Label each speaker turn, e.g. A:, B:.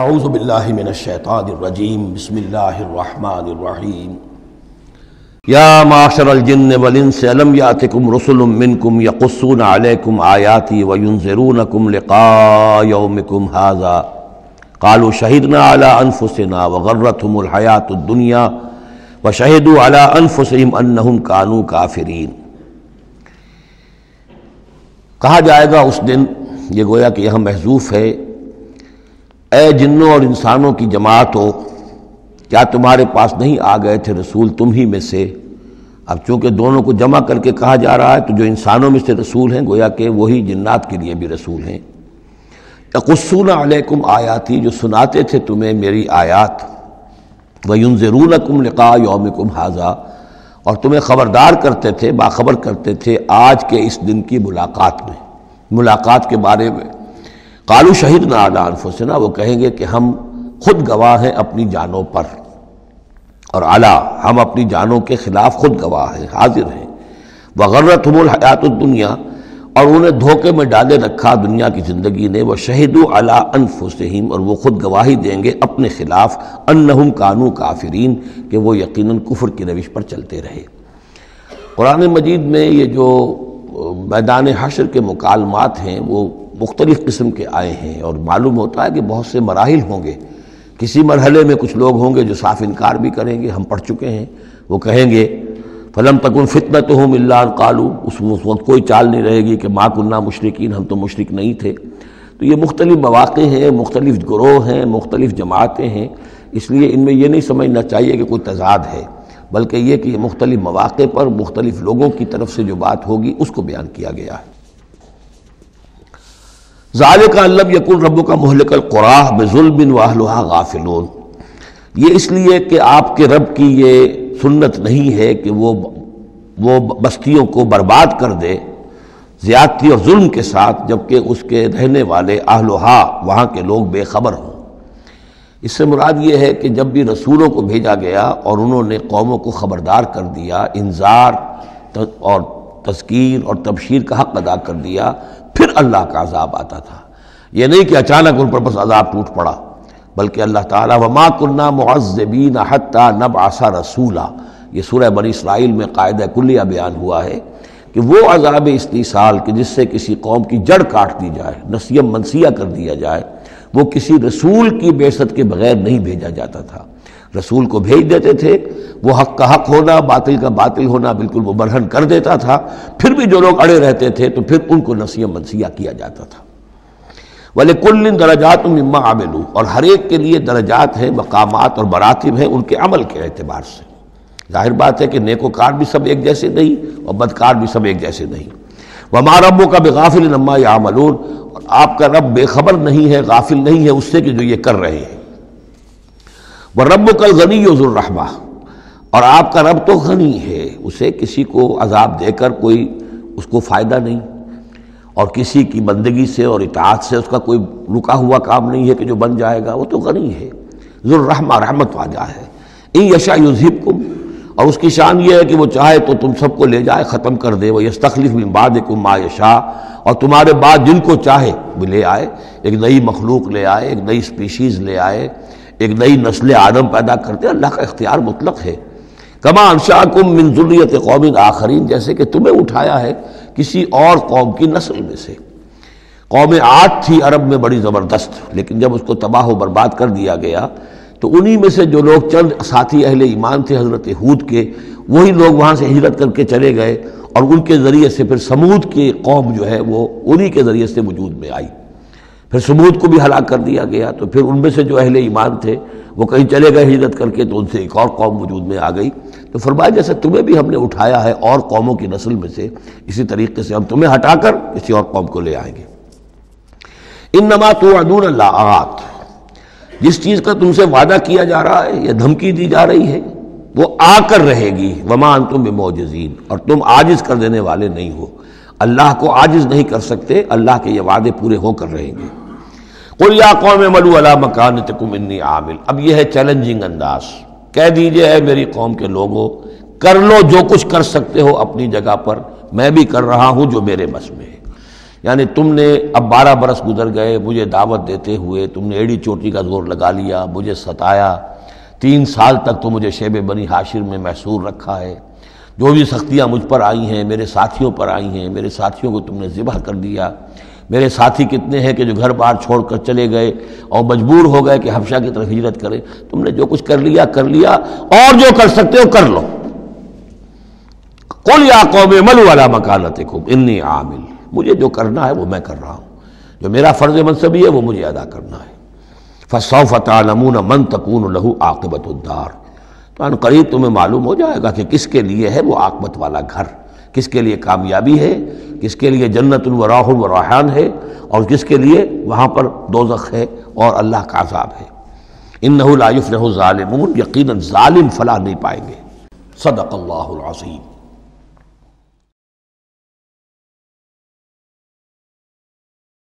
A: اعوذ باللہ من الشیطان الرجیم بسم اللہ الرحمن الرحیم یا معاشر الجن والانس الم یاتکم رسل منکم یقصون علیکم آیاتی وینذرونکم لقاء یومکم ھذا قالوا شہدنا علی انفسنا وغرتهم الحیاۃ الدنیا وشہدوا علی انفسہم انہم کانوا کافرین۔ کہا جائے گا اس دن، یہ گویا کہ یہاں محذوف ہے، اے جنوں اور انسانوں کی جماعت ہو، کیا تمہارے پاس نہیں آ گئے تھے رسول تم ہی میں سے؟ اب چونکہ دونوں کو جمع کر کے کہا جا رہا ہے تو جو انسانوں میں سے رسول ہیں گویا کہ وہی جنات کے لیے بھی رسول ہیں۔ یقصون علیکم آیاتی، جو سناتے تھے تمہیں میری آیات، وینذرونکم لقاء یومکم ھذا، اور تمہیں خبردار کرتے تھے، باخبر کرتے تھے آج کے اس دن کی ملاقات کے بارے میں۔ قالوا شہدنا علی انفسنا، وہ کہیں گے کہ ہم خود گواہ ہیں اپنی جانوں پر، اور علی، ہم اپنی جانوں کے خلاف خود گواہ ہیں، حاضر ہیں۔ وغرتهم الحیاۃ الدنیا، اور انہیں دھوکے میں ڈالے رکھا دنیا کی زندگی نے، وشہدوا علی انفسہم، اور وہ خود گواہی دیں گے اپنے خلاف، انہم کانوا کافرین، کہ وہ یقیناً کفر کی روش پر چلتے رہے۔ قرآن مجید میں یہ جو میدان حشر کے مکالمات ہیں وہ مختلف قسم کے آئے ہیں، اور معلوم ہوتا ہے کہ بہت سے مراحل ہوں گے۔ کسی مرحلے میں کچھ لوگ ہوں گے جو صاف انکار بھی کریں گے، ہم پڑھ چکے ہیں، وہ کہیں گے فَلَمْ تَكُنْ فِتْنَتُهُمْ إِلَّا أَنْ قَالُوا، اس وقت کوئی چال نہیں رہے گی کہ مَا كُنَّا مُشْرِكِينَ، ہم تو مشرک نہیں تھے۔ تو یہ مختلف مواقع ہیں، مختلف گروہ ہیں، مختلف جماعتیں ہیں، اس لیے ان میں یہ نہیں سمجھنا چاہیے کہ کوئی تضاد ہے، بلکہ یہ کہ یہ مختلف مواقع پر مختلف لوگوں کی طرف سے جو بات ہوگی اس کو بیان کیا گیا ہے۔ ذالک ان لم یکن ربک مہلک القری بظلم واہلھا غافلون، یہ اس لیے کہ آپ کے رب کی یہ سنت نہیں ہے کہ وہ بستیوں کو برباد کر دے زیادتی اور ظلم کے ساتھ، جبکہ اس کے رہنے والے اہلھا، وہاں کے لوگ بے خبر ہوں۔ اس سے مراد یہ ہے کہ جب بھی رسولوں کو بھیجا گیا اور انہوں نے قوموں کو خبردار کر دیا، انذار اور تذکیر اور تبشیر کا حق ادا کر دیا، پھر اللہ کا عذاب آتا تھا۔ یہ نہیں کہ اچانک ان پر بس عذاب ٹوٹ پڑا، بلکہ اللہ تعالیٰ وَمَا كُنَّا مُعَذِّبِينَ حَتَّى نَبْعَثَ رَسُولًا، یہ سورہ بنی اسرائیل میں قاعدہ کلیہ بیان ہوا ہے کہ وہ عذاب استیصال کہ جس سے کسی قوم کی جڑ کاٹ دی جائے، نسیم منسیہ کر دیا جائے، وہ کسی رسول کی بعثت کے بغیر نہیں بھیجا جاتا تھا۔ رسول کو بھیج دیتے تھے، وہ حق کا حق ہونا، باطل کا باطل ہونا بالکل وہ برہن کر دیتا تھا، پھر بھی جو لوگ اڑے رہتے تھے تو پھر ان کو نسیم منسیہ کیا جاتا تھا۔ وَلِكُلٍّ دَرَجَاتٌ مِّمَّا عَمِلُوا، اور ہر ایک کے لیے درجات ہیں، مقامات اور مراتب ہیں ان کے عمل کے اعتبار سے۔ ظاہر بات ہے کہ نیکوکار بھی سب ایک جیسے نہیں اور بدکار بھی سب ایک جیسے نہیں۔ وَمَا رَبُّكَ بِغَافِلٍ عَمَّا يَعْمَلُونَ، اور آپ کا رب بے خبر نہیں ہے، غافل نہیں ہے اس سے کہ جو یہ کر رہے ہیں۔ وَرَبُّكَ الْغَنِيُّ ذُو الرَّحْمَةِ، اور آپ کا رب تو غنی ہے، اسے کسی کو عذاب دے کر کوئی اس کو فائدہ نہیں، اور کسی کی بندگی سے اور اطاعت سے اس کا کوئی رکا ہوا کام نہیں ہے کہ جو بن جائے گا، وہ تو غنی ہے، ذو الرحمہ، رحمت والا ہے۔ ان یشاء یذھبکم، اور اس کی شان یہ ہے کہ وہ چاہے تو تم سب کو لے جائے، ختم کر دے، ویستخلف من بعدکم ما یشاء، اور تمہارے بعد جن کو چاہے وہ لے آئے، ایک نئی مخلوق لے آئے، ایک نئی سپیشیز لے آئے، ایک نئی نسل آدم پیدا کرتے۔ اللہ کا اختیار مطلق ہے۔ کما انشأکم من ذریۃ قوم آخرین، جیسے کہ تمہیں اٹھایا ہے کسی اور قوم کی نسل میں سے۔ قوم عاد تھی عرب میں بڑی زبردست، لیکن جب اس کو تباہ و برباد کر دیا گیا تو انہی میں سے جو لوگ چند ساتھی اہل ایمان تھے حضرت ہود کے، وہی لوگ وہاں سے ہجرت کر کے چلے گئے، اور ان کے ذریعے سے پھر سمود کی قوم جو ہے وہ انہی کے ذریعے سے وجود میں آئی۔ پھر سمود کو بھی ہلاک کر دیا گیا، تو پھر ان میں سے جو اہل ایمان تھے وہ کہیں چلے گئے ہجرت کر کے، تو ان سے ایک اور قوم وجود میں آ گئی۔ تو فرمایا جیسے تمہیں بھی ہم نے اٹھایا ہے اور قوموں کی نسل میں سے، اسی طریقے سے ہم تمہیں ہٹا کر کسی اور قوم کو لے آئیں گے۔ انما توعدون لآت، جس چیز کا تم سے وعدہ کیا جا رہا ہے یا دھمکی دی جا رہی ہے وہ آ کر رہے گی۔ وما انتم بمعجزین، اور تم عاجز کر دینے والے نہیں ہو، اللہ کو عاجز نہیں کر سکتے، اللہ کے یہ وعدے پورے ہو کر رہیں گے۔ قل یا قوم اعملوا علی مکانتکم انی عامل، اب یہ ہے چیلنجنگ انداز، کہہ دیجئے اے میری قوم کے لوگوں، کر لو جو کچھ کر سکتے ہو اپنی جگہ پر، میں بھی کر رہا ہوں جو میرے بس میں ہے۔ یعنی تم نے اب 12 برس گزر گئے مجھے دعوت دیتے ہوئے، تم نے ایڑی چوٹی کا زور لگا لیا، مجھے ستایا، 3 سال تک تو مجھے شیب بنی ہاشر میں محصور رکھا ہے، جو بھی سختیاں مجھ پر آئی ہیں میرے ساتھیوں پر آئی ہیں، میرے ساتھیوں کو تم نے ذبح کر دیا، میرے ساتھی کتنے ہیں کہ جو گھر بار چھوڑ کر چلے گئے اور مجبور ہو گئے کہ حبشہ کی طرف ہجرت کریں، تم نے جو کچھ کر لیا اور جو کر سکتے ہو کر لو۔ قل یا قوم اعملوا علی مکانتکم انی عامل، مجھے جو کرنا ہے وہ میں کر رہا ہوں، جو میرا فرض منصبی ہے وہ مجھے ادا کرنا ہے۔ فسوف تعلمون من تکون له عاقبۃ الدار، تو ان قریب تمہیں معلوم ہو جائے گا کہ کس کے لیے ہے وہ عاقبت والا گھر، کس کے لیے کامیابی ہے، کس کے لیے جنت و راح و ریحان ہے، اور کس کے لیے وہاں پر دوزخ ہے اور اللہ کا عذاب ہے۔ انہ لا یفلح الظالمون، یقیناً ظالم فلاح نہیں پائیں گے۔ صدق اللہ العظیم۔